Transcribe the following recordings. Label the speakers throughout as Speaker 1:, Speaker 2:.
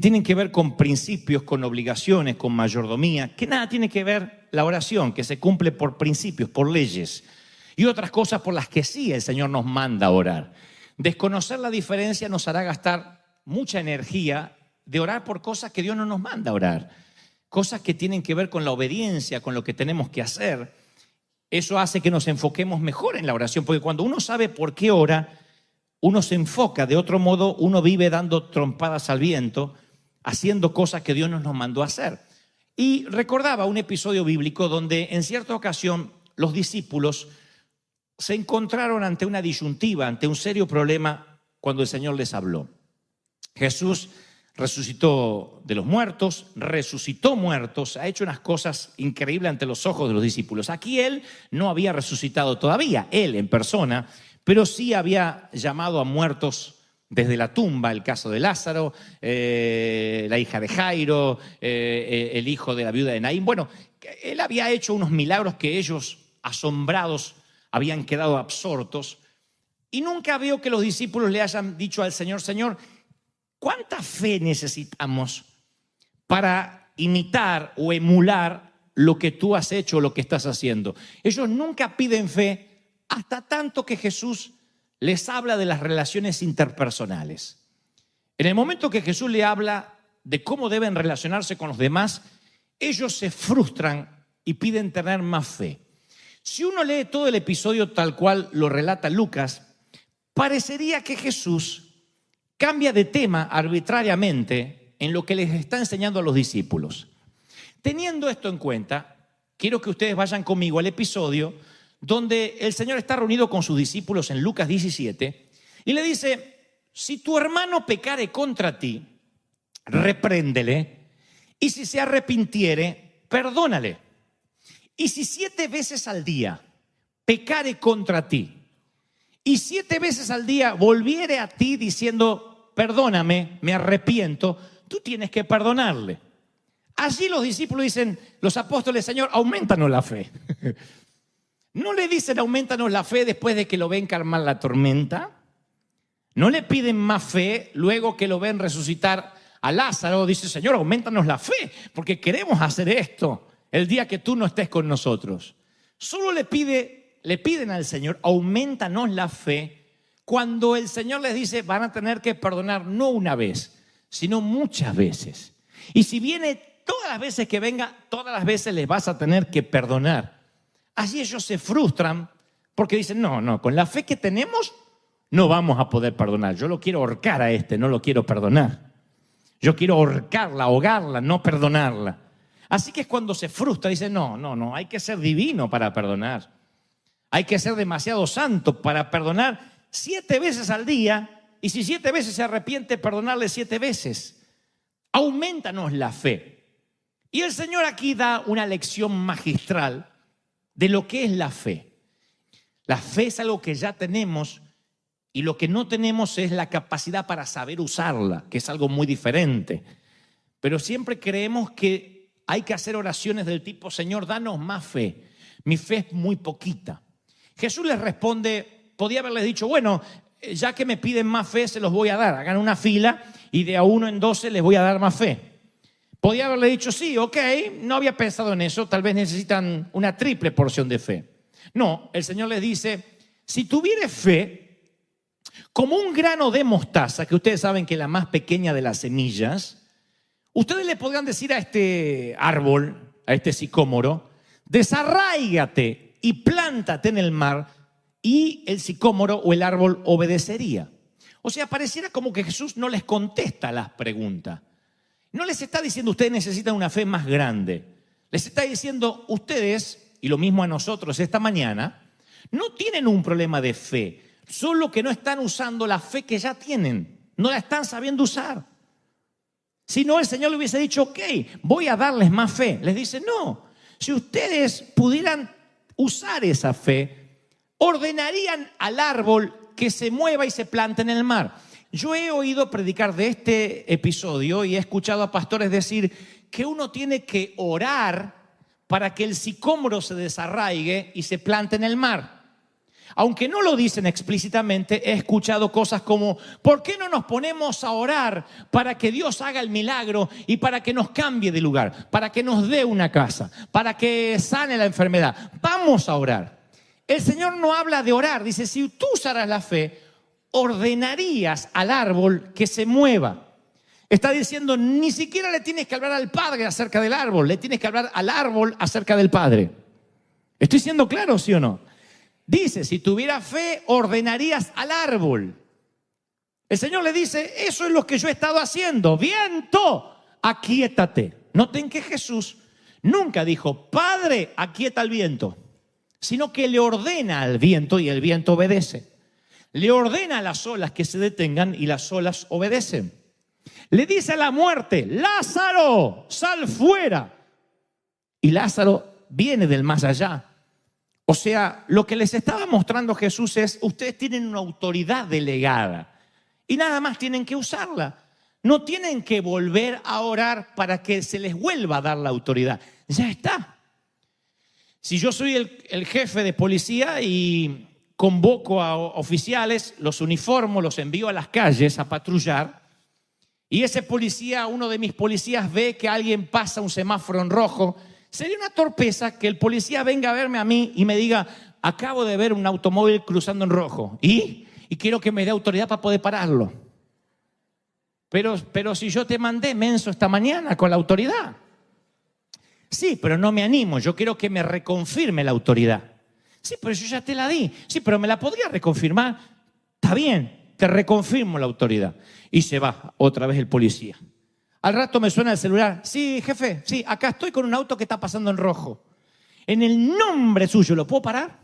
Speaker 1: tienen que ver con principios, con obligaciones, con mayordomía, que nada tiene que ver la oración, que se cumple por principios, por leyes, y otras cosas por las que sí el Señor nos manda a orar. Desconocer la diferencia nos hará gastar mucha energía de orar por cosas que Dios no nos manda a orar, cosas que tienen que ver con la obediencia, con lo que tenemos que hacer. Eso hace que nos enfoquemos mejor en la oración, porque cuando uno sabe por qué ora, uno se enfoca. De otro modo, uno vive dando trompadas al viento, haciendo cosas que Dios no nos mandó a hacer. Y recordaba un episodio bíblico donde en cierta ocasión los discípulos se encontraron ante una disyuntiva, ante un serio problema cuando el Señor les habló. Jesús resucitó de los muertos, resucitó muertos, ha hecho unas cosas increíbles ante los ojos de los discípulos. Aquí Él no había resucitado todavía, Él en persona, pero sí había llamado a muertos desde la tumba, el caso de Lázaro, la hija de Jairo, el hijo de la viuda de Naín. Bueno, Él había hecho unos milagros que ellos, asombrados, habían quedado absortos. Y nunca veo que los discípulos le hayan dicho al Señor: Señor, ¿cuánta fe necesitamos para imitar o emular lo que tú has hecho o lo que estás haciendo? Ellos nunca piden fe, hasta tanto que Jesús les habla de las relaciones interpersonales. En el momento que Jesús le habla de cómo deben relacionarse con los demás, ellos se frustran y piden tener más fe. Si uno lee todo el episodio tal cual lo relata Lucas, parecería que Jesús cambia de tema arbitrariamente en lo que les está enseñando a los discípulos. Teniendo esto en cuenta, quiero que ustedes vayan conmigo al episodio donde el Señor está reunido con sus discípulos en Lucas 17 y le dice: si tu hermano pecare contra ti, repréndele, y si se arrepintiere, perdónale. Y si 7 veces al día pecare contra ti, y 7 veces al día volviere a ti diciendo: perdóname, me arrepiento, tú tienes que perdonarle. Allí los discípulos dicen, los apóstoles: Señor, aumentanos la fe. ¿No le dicen aumentanos la fe después de que lo ven calmar la tormenta? ¿No le piden más fe luego que lo ven resucitar a Lázaro? Dice: Señor, aumentanos la fe, porque queremos hacer esto el día que tú no estés con nosotros. Solo le piden al Señor: aumentanos la fe, cuando el Señor les dice: van a tener que perdonar no una vez, sino muchas veces. Y si viene todas las veces que venga, todas las veces les vas a tener que perdonar. Así ellos se frustran porque dicen: no, con la fe que tenemos no vamos a poder perdonar. Yo lo quiero ahorcar a no lo quiero perdonar. Yo quiero ahorcarla, ahogarla, no perdonarla. Así que es cuando se frustra, dice: no, hay que ser divino para perdonar. Hay que ser demasiado santo para perdonar 7 veces al día, y si 7 veces se arrepiente, perdonarle 7 veces. Aumentanos la fe. Y el Señor aquí da una lección magistral de lo que es la fe. La fe es algo que ya tenemos, y lo que no tenemos es la capacidad para saber usarla, que es algo muy diferente. Pero siempre creemos que hay que hacer oraciones del tipo: Señor, danos más fe. Mi fe es muy poquita. Jesús les responde, podía haberles dicho: bueno, ya que me piden más fe, se los voy a dar. Hagan una fila y de a 1 en 12 les voy a dar más fe. Podía haberle dicho: sí, ok, no había pensado en eso, tal vez necesitan una triple porción de fe. No, el Señor les dice: si tuviere fe como un grano de mostaza, que ustedes saben que es la más pequeña de las semillas, ustedes le podrían decir a este árbol, a este sicómoro: desarráigate y plántate en el mar, y el sicómoro o el árbol obedecería. O sea, pareciera como que Jesús no les contesta las preguntas. No les está diciendo: ustedes necesitan una fe más grande. Les está diciendo: ustedes, y lo mismo a nosotros esta mañana, no tienen un problema de fe, solo que no están usando la fe que ya tienen, no la están sabiendo usar. Si no, el Señor le hubiese dicho: ok, voy a darles más fe. Les dice: no, si ustedes pudieran usar esa fe, ordenarían al árbol que se mueva y se plante en el mar. Yo he oído predicar de este episodio y he escuchado a pastores decir que uno tiene que orar para que el sicómoro se desarraigue y se plante en el mar. Aunque no lo dicen explícitamente, he escuchado cosas como: ¿por qué no nos ponemos a orar para que Dios haga el milagro y para que nos cambie de lugar, para que nos dé una casa, para que sane la enfermedad? Vamos a orar. El Señor no habla de orar. Dice: si tú usaras la fe, ordenarías al árbol que se mueva. Está diciendo: ni siquiera le tienes que hablar al Padre acerca del árbol, le tienes que hablar al árbol acerca del Padre. ¿Estoy siendo claro, sí o no? Dice: si tuviera fe, ordenarías al árbol. El Señor le dice: eso es lo que yo he estado haciendo. Viento, aquíétate. Noten que Jesús nunca dijo: Padre, aquieta el viento, sino que le ordena al viento y el viento obedece. Le ordena a las olas que se detengan y las olas obedecen. Le dice a la muerte: Lázaro, sal fuera. Y Lázaro viene del más allá. O sea, lo que les estaba mostrando Jesús es: ustedes tienen una autoridad delegada y nada más tienen que usarla. No tienen que volver a orar para que se les vuelva a dar la autoridad. Ya está. Si yo soy el jefe de policía y convoco a oficiales, los uniformo, los envío a las calles a patrullar, y ese policía, uno de mis policías, ve que alguien pasa un semáforo en rojo, sería una torpeza que el policía venga a verme a mí y me diga: acabo de ver un automóvil cruzando en rojo y quiero que me dé autoridad para poder pararlo. Pero si yo te mandé, menso, esta mañana con la autoridad. Sí, pero no me animo, yo quiero que me reconfirme la autoridad. Sí, pero yo ya te la di. Sí, pero me la podría reconfirmar. Está bien, te reconfirmo la autoridad. Y se va otra vez el policía. Al rato me suena el celular: sí, jefe, sí, acá estoy con un auto que está pasando en rojo. En el nombre suyo, ¿lo puedo parar?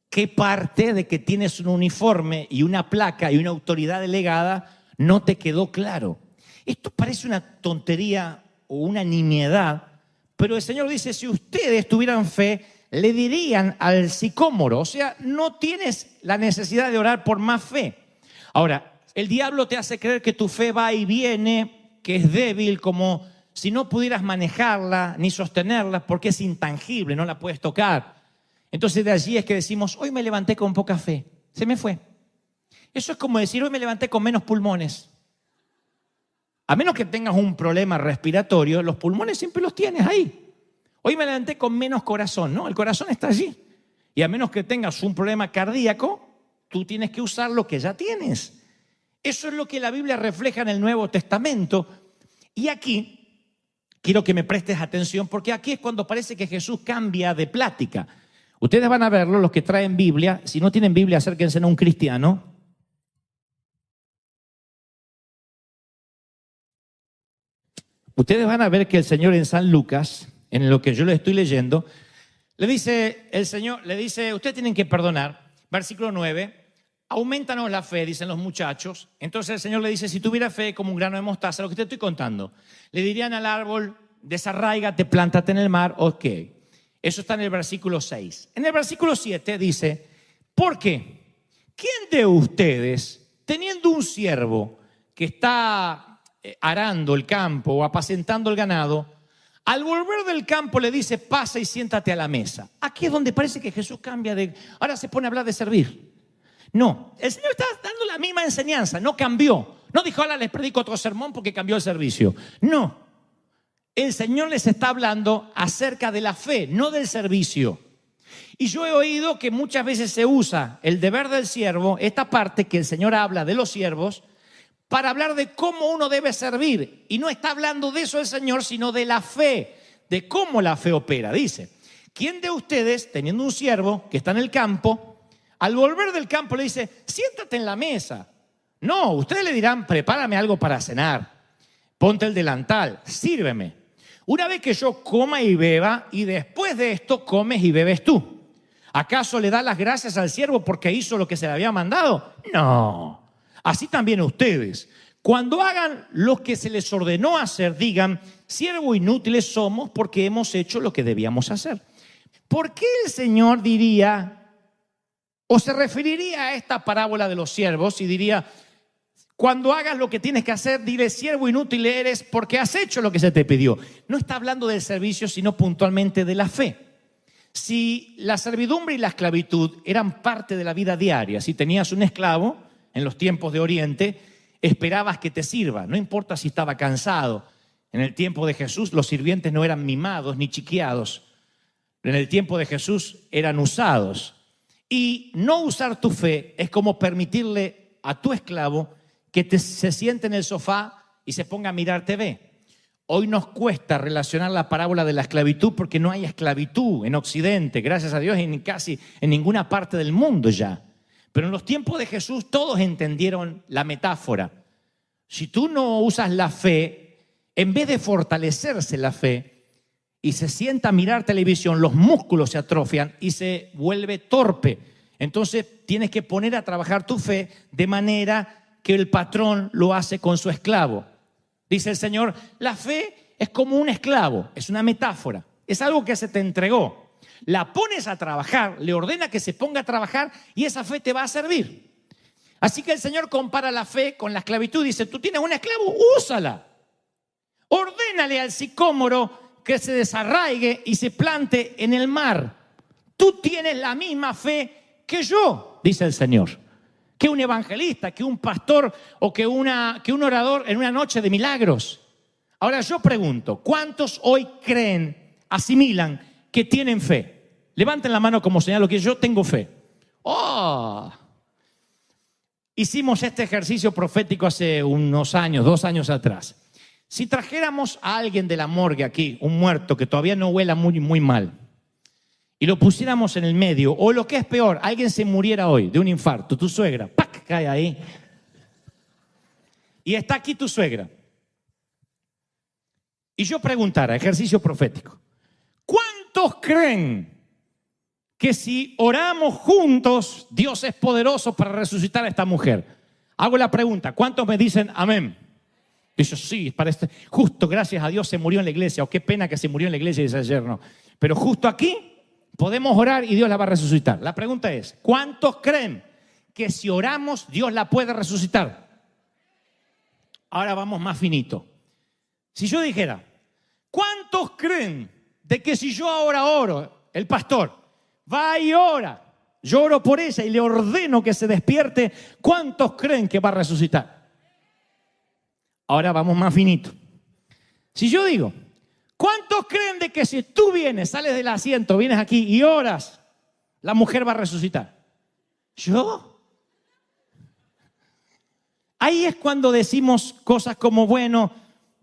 Speaker 1: ¿Qué parte de que tienes un uniforme y una placa y una autoridad delegada no te quedó claro? Esto parece una tontería o una nimiedad, pero el Señor dice: si ustedes tuvieran fe, le dirían al sicómoro. O sea, no tienes la necesidad de orar por más fe. Ahora, el diablo te hace creer que tu fe va y viene, que es débil, como si no pudieras manejarla ni sostenerla porque es intangible, no la puedes tocar. Entonces de allí es que decimos: hoy me levanté con poca fe, se me fue. Eso es como decir: hoy me levanté con menos pulmones. A menos que tengas un problema respiratorio, los pulmones siempre los tienes ahí. Hoy me levanté con menos corazón, ¿no? El corazón está allí. Y a menos que tengas un problema cardíaco, tú tienes que usar lo que ya tienes. Eso es lo que la Biblia refleja en el Nuevo Testamento. Y aquí quiero que me prestes atención, porque aquí es cuando parece que Jesús cambia de plática. Ustedes van a verlo, los que traen Biblia. Si no tienen Biblia, acérquense a un cristiano. Ustedes van a ver que el Señor en San Lucas, en lo que yo le estoy leyendo, el Señor le dice: ustedes tienen que perdonar. Versículo 9. Aumentanos la fe, dicen los muchachos. Entonces el Señor le dice: si tuviera fe como un grano de mostaza, lo que te estoy contando, le dirían al árbol: desarráigate, plántate en el mar. Ok, eso está en el versículo 6. En el versículo 7 dice: ¿por qué? ¿Quién de ustedes, teniendo un siervo que está arando el campo o apacentando el ganado, al volver del campo le dice: pasa y siéntate a la mesa? Aquí es donde parece que Jesús cambia de... Ahora se pone a hablar de servir. No, el Señor está dando la misma enseñanza, no cambió. No dijo: ahora les predico otro sermón porque cambió el servicio. No, el Señor les está hablando acerca de la fe, no del servicio. Y yo he oído que muchas veces se usa el deber del siervo, esta parte que el Señor habla de los siervos, para hablar de cómo uno debe servir. Y no está hablando de eso el Señor, sino de la fe, de cómo la fe opera. Dice: ¿quién de ustedes, teniendo un siervo que está en el campo, al volver del campo le dice: siéntate en la mesa? No, ustedes le dirán: prepárame algo para cenar, ponte el delantal, sírveme. Una vez que yo coma y beba, y después de esto comes y bebes tú, ¿acaso le da las gracias al siervo porque hizo lo que se le había mandado? No. Así también ustedes, cuando hagan lo que se les ordenó hacer, digan: siervo inútiles somos porque hemos hecho lo que debíamos hacer. ¿Por qué el Señor diría o se referiría a esta parábola de los siervos y diría: cuando hagas lo que tienes que hacer, dile: siervo inútil eres porque has hecho lo que se te pidió? No está hablando del servicio, sino puntualmente de la fe. Si la servidumbre y la esclavitud eran parte de la vida diaria, si tenías un esclavo en los tiempos de Oriente, esperabas que te sirva, no importa si estaba cansado. En el tiempo de Jesús los sirvientes no eran mimados ni chiqueados. En el tiempo de Jesús eran usados. Y no usar tu fe es como permitirle a tu esclavo que se siente en el sofá y se ponga a mirar TV. Hoy nos cuesta relacionar la parábola de la esclavitud porque no hay esclavitud en Occidente, gracias a Dios, en casi en ninguna parte del mundo ya. Pero en los tiempos de Jesús todos entendieron la metáfora. Si tú no usas la fe, en vez de fortalecerse la fe y se sienta a mirar televisión, los músculos se atrofian y se vuelve torpe. Entonces tienes que poner a trabajar tu fe de manera que el patrón lo hace con su esclavo. Dice el Señor, la fe es como un esclavo, es una metáfora, es algo que se te entregó. La pones a trabajar, le ordena que se ponga a trabajar y esa fe te va a servir. Así que el Señor compara la fe con la esclavitud. Dice, tú tienes un esclavo, úsala. Ordénale al sicómoro que se desarraigue y se plante en el mar. Tú tienes la misma fe que yo, dice el Señor. Que un evangelista, que un pastor o que un orador en una noche de milagros. Ahora yo pregunto, ¿cuántos hoy creen, asimilan que tienen fe? Levanten la mano como señalo que yo tengo fe. ¡Oh! Hicimos este ejercicio profético hace unos años, 2 años atrás. Si trajéramos a alguien de la morgue aquí, un muerto que todavía no huela muy mal, y lo pusiéramos en el medio, o lo que es peor, alguien se muriera hoy de un infarto, tu suegra, ¡pac!, cae ahí. Y está aquí tu suegra. Y yo preguntara, ejercicio profético, ¿cuántos creen que si oramos juntos, Dios es poderoso para resucitar a esta mujer? Hago la pregunta, ¿cuántos me dicen amén? Dice, sí, justo gracias a Dios se murió en la iglesia, o qué pena que se murió en la iglesia, dice ayer, no. Pero justo aquí podemos orar y Dios la va a resucitar. La pregunta es, ¿cuántos creen que si oramos Dios la puede resucitar? Ahora vamos más finito. Si yo dijera, ¿cuántos creen de que si yo ahora oro, el pastor va y ora, yo oro por ella y le ordeno que se despierte, ¿cuántos creen que va a resucitar? Ahora vamos más finito. Si yo digo, ¿cuántos creen de que si tú vienes, sales del asiento, vienes aquí y oras, la mujer va a resucitar? ¿Yo? Ahí es cuando decimos cosas como, bueno,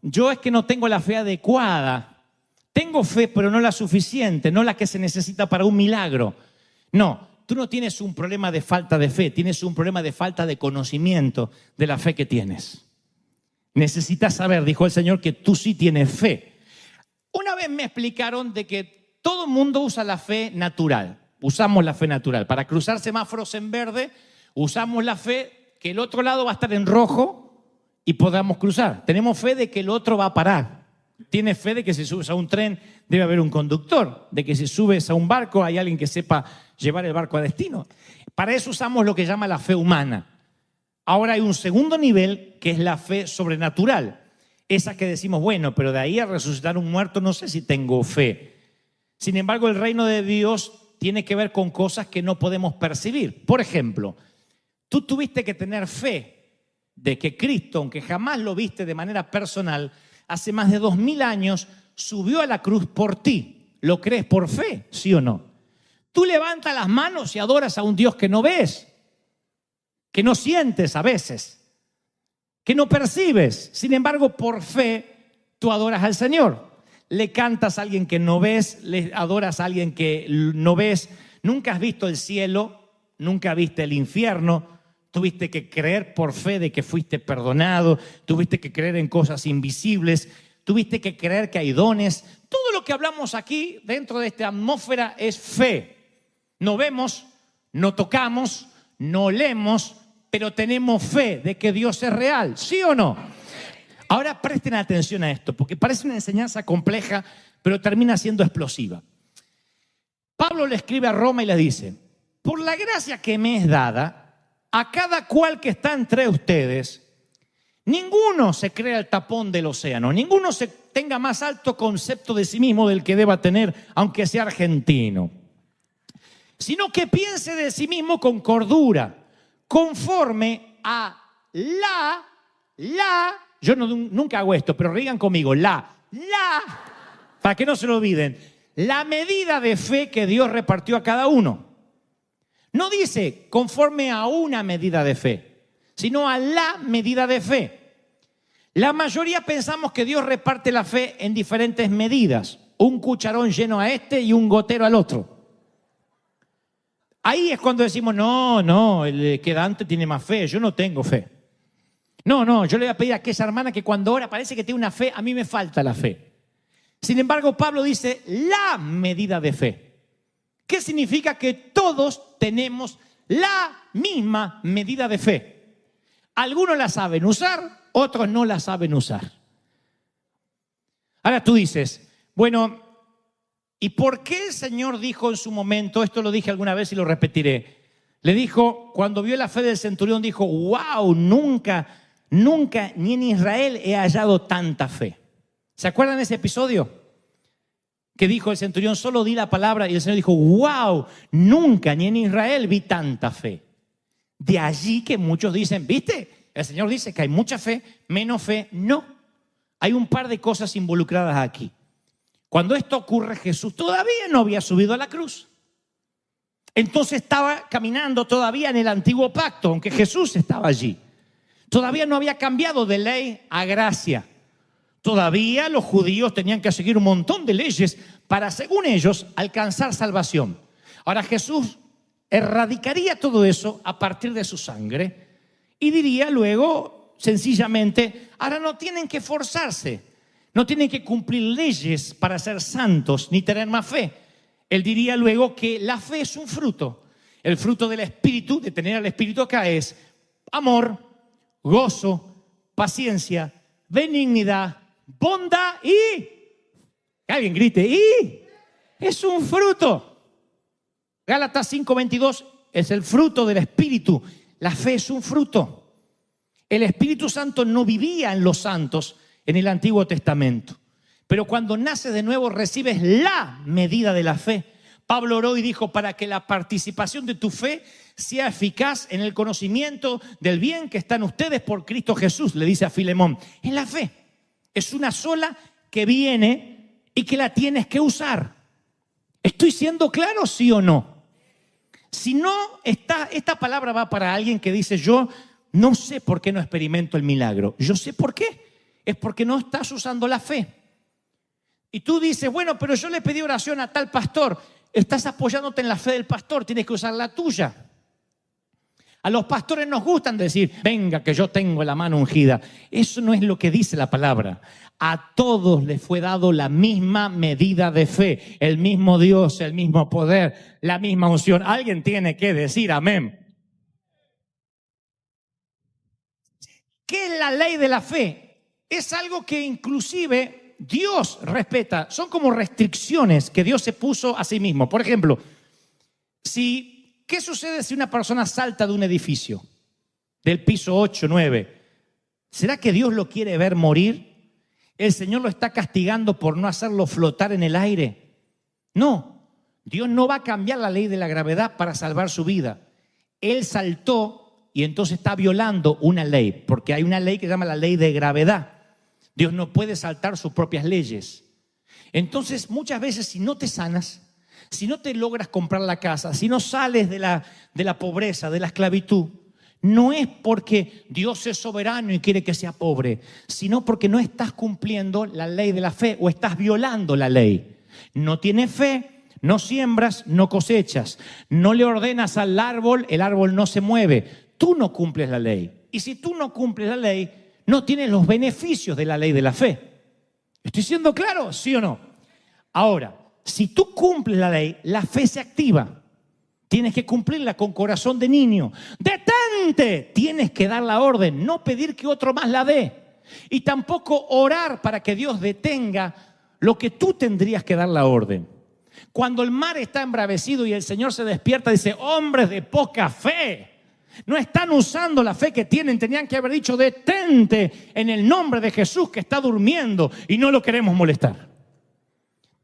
Speaker 1: yo es que no tengo la fe adecuada. Tengo fe, pero no la suficiente, no la que se necesita para un milagro. No, tú no tienes un problema de falta de fe, tienes un problema de falta de conocimiento de la fe que tienes. Necesitas saber, dijo el Señor, que tú sí tienes fe. Una vez me explicaron de que todo el mundo usa la fe natural. Usamos la fe natural. Para cruzar semáforos en verde, usamos la fe que el otro lado va a estar en rojo y podamos cruzar. Tenemos fe de que el otro va a parar. Tienes fe de que si subes a un tren debe haber un conductor, de que si subes a un barco hay alguien que sepa llevar el barco a destino. Para eso usamos lo que llama la fe humana. Ahora hay un segundo nivel que es la fe sobrenatural. Esa que decimos, bueno, pero de ahí a resucitar un muerto no sé si tengo fe. Sin embargo, el reino de Dios tiene que ver con cosas que no podemos percibir. Por ejemplo, tú tuviste que tener fe de que Cristo, aunque jamás lo viste de manera personal, hace más de 2000 años subió a la cruz por ti. ¿Lo crees por fe? ¿Sí o no? Tú levantas las manos y adoras a un Dios que no ves, que no sientes a veces, que no percibes. Sin embargo, por fe, tú adoras al Señor. Le cantas a alguien que no ves, le adoras a alguien que no ves. Nunca has visto el cielo, nunca viste el infierno. Tuviste que creer por fe de que fuiste perdonado. Tuviste que creer en cosas invisibles. Tuviste que creer que hay dones. Todo lo que hablamos aquí dentro de esta atmósfera es fe. No vemos, no tocamos, no olemos, pero tenemos fe de que Dios es real, ¿sí o no? Ahora presten atención a esto, porque parece una enseñanza compleja, pero termina siendo explosiva. Pablo le escribe a Roma y le dice, por la gracia que me es dada, a cada cual que está entre ustedes, ninguno se crea el tapón del océano, ninguno se tenga más alto concepto de sí mismo del que deba tener, aunque sea argentino. sino que piense de sí mismo con cordura, conforme a yo nunca hago esto, pero digan conmigo, para que no se lo olviden, la medida de fe que Dios repartió a cada uno. No dice conforme a una medida de fe, sino a la medida de fe. La mayoría pensamos que Dios reparte la fe en diferentes medidas. Un cucharón lleno a este y un gotero al otro. Ahí es cuando decimos, no, el quedante tiene más fe, yo no tengo fe. No, yo le voy a pedir a aquella hermana que cuando ora parece que tiene una fe, a mí me falta la fe. Sin embargo, Pablo dice la medida de fe. ¿Qué significa? Que todos tenemos la misma medida de fe. Algunos la saben usar, otros no la saben usar. Ahora tú dices, bueno, ¿y por qué el Señor dijo en su momento, esto lo dije alguna vez y lo repetiré, le dijo, cuando vio la fe del centurión, dijo, wow, nunca ni en Israel he hallado tanta fe. ¿Se acuerdan de ese episodio? Que dijo el centurión, solo di la palabra, y el Señor dijo, wow, nunca ni en Israel vi tanta fe. De allí que muchos dicen, ¿viste? El Señor dice que hay mucha fe, menos fe. No, hay un par de cosas involucradas aquí. Cuando esto ocurre, Jesús todavía no había subido a la cruz. Entonces estaba caminando todavía en el antiguo pacto, aunque Jesús estaba allí. Todavía no había cambiado de ley a gracia. Todavía los judíos tenían que seguir un montón de leyes para, según ellos, alcanzar salvación. Ahora Jesús erradicaría todo eso a partir de su sangre y diría luego, sencillamente, ahora no tienen que forzarse, no tienen que cumplir leyes para ser santos ni tener más fe. Él diría luego que la fe es un fruto. El fruto del Espíritu, de tener al Espíritu acá, es amor, gozo, paciencia, benignidad, bondad y, que alguien grite, y es un fruto. Gálatas 5:22 es el fruto del Espíritu. La fe es un fruto. El Espíritu Santo no vivía en los santos en el Antiguo Testamento, pero cuando naces de nuevo recibes la medida de la fe. Pablo oró y dijo, para que la participación de tu fe sea eficaz en el conocimiento del bien que está en ustedes por Cristo Jesús, le dice a Filemón. En la fe es una sola que viene y que la tienes que usar. ¿Estoy siendo claro, sí o no? Si no, esta palabra va para alguien que dice, yo no sé por qué no experimento el milagro. Yo sé por qué. Es porque no estás usando la fe. Y tú dices, bueno, pero yo le pedí oración a tal pastor. Estás apoyándote en la fe del pastor, tienes que usar la tuya. A los pastores nos gustan decir, venga que yo tengo la mano ungida. Eso no es lo que dice la palabra. A todos les fue dado la misma medida de fe, el mismo Dios, el mismo poder, la misma unción. Alguien tiene que decir amén. ¿Qué es la ley de la fe? Es algo que inclusive Dios respeta. Son como restricciones que Dios se puso a sí mismo. Por ejemplo, ¿qué sucede si una persona salta de un edificio del piso 8, 9? ¿Será que Dios lo quiere ver morir? ¿El Señor lo está castigando por no hacerlo flotar en el aire? No, Dios no va a cambiar la ley de la gravedad para salvar su vida. Él saltó y entonces está violando una ley, porque hay una ley que se llama la ley de gravedad. Dios no puede saltar sus propias leyes. Entonces, muchas veces, si no te sanas, si no te logras comprar la casa, si no sales de la pobreza, de la esclavitud, no es porque Dios es soberano y quiere que sea pobre, sino porque no estás cumpliendo la ley de la fe o estás violando la ley. No tienes fe, no siembras, no cosechas. No le ordenas al árbol, el árbol no se mueve. Tú no cumples la ley. Y si tú no cumples la ley, no tienes los beneficios de la ley de la fe. ¿Estoy siendo claro? ¿Sí o no? Ahora, si tú cumples la ley, la fe se activa. Tienes que cumplirla con corazón de niño. ¡Detente! Tienes que dar la orden, no pedir que otro más la dé. Y tampoco orar para que Dios detenga lo que tú tendrías que dar la orden. Cuando el mar está embravecido y el Señor se despierta, dice, hombres de poca fe. No están usando la fe que tienen. Tenían que haber dicho, detente en el nombre de Jesús que está durmiendo y no lo queremos molestar.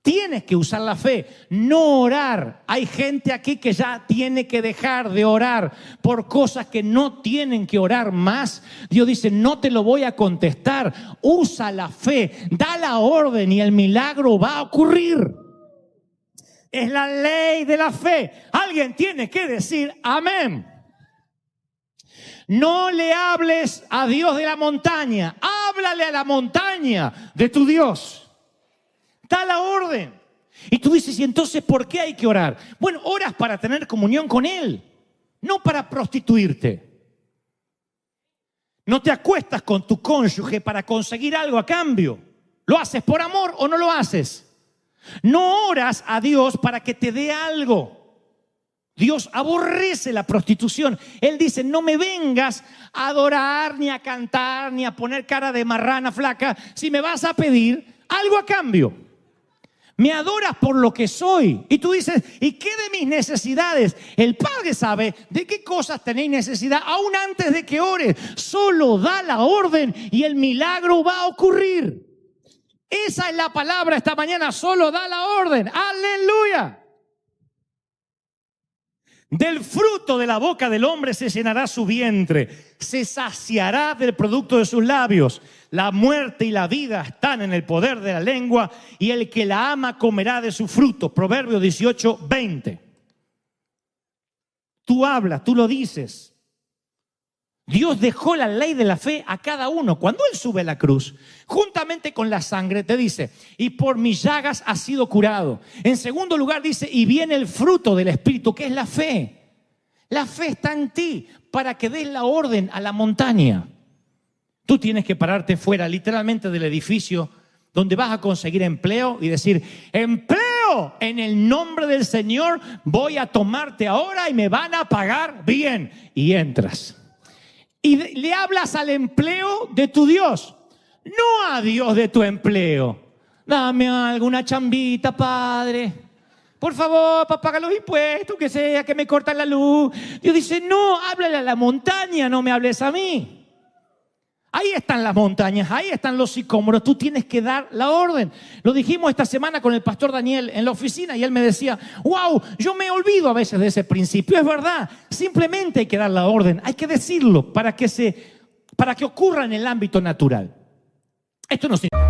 Speaker 1: Tienes que usar la fe, no orar. Hay gente aquí que ya tiene que dejar de orar por cosas que no tienen que orar más. Dios dice, no te lo voy a contestar. Usa la fe, da la orden y el milagro va a ocurrir. Es la ley de la fe. Alguien tiene que decir amén. No le hables a Dios de la montaña, háblale a la montaña de tu Dios. Da la orden. Y tú dices, ¿y entonces por qué hay que orar? Bueno, oras para tener comunión con Él, no para prostituirte. No te acuestas con tu cónyuge para conseguir algo a cambio. ¿Lo haces por amor o no lo haces? No oras a Dios para que te dé algo. Dios aborrece la prostitución. Él dice, no me vengas a adorar, ni a cantar, ni a poner cara de marrana flaca, si me vas a pedir algo a cambio. Me adoras por lo que soy. Y tú dices, ¿y qué de mis necesidades? El Padre sabe de qué cosas tenéis necesidad aún antes de que ores. Solo da la orden y el milagro va a ocurrir. Esa es la palabra esta mañana, solo da la orden. ¡Aleluya! Del fruto de la boca del hombre se llenará su vientre, se saciará del producto de sus labios. La muerte y la vida están en el poder de la lengua y el que la ama comerá de su fruto. Proverbios 18:20. Tú hablas, tú lo dices. Dios dejó la ley de la fe a cada uno. Cuando Él sube a la cruz, juntamente con la sangre, te dice, y por mis llagas has sido curado. En segundo lugar dice, y viene el fruto del Espíritu, que es la fe. La fe está en ti para que des la orden a la montaña. Tú tienes que pararte fuera, literalmente, del edificio donde vas a conseguir empleo y decir, empleo, en el nombre del Señor voy a tomarte ahora y me van a pagar bien. Y entras. Y le hablas al empleo de tu Dios, no a Dios de tu empleo. Dame alguna chambita, Padre. Por favor, para pagar los impuestos, que sea, que me cortan la luz. Dios dice, no, háblale a la montaña, no me hables a mí. Ahí están las montañas, ahí están los sicómoros. Tú tienes que dar la orden. Lo dijimos esta semana con el pastor Daniel en la oficina y él me decía, wow, yo me olvido a veces de ese principio. Es verdad, simplemente hay que dar la orden, hay que decirlo para que ocurra en el ámbito natural. Esto no significa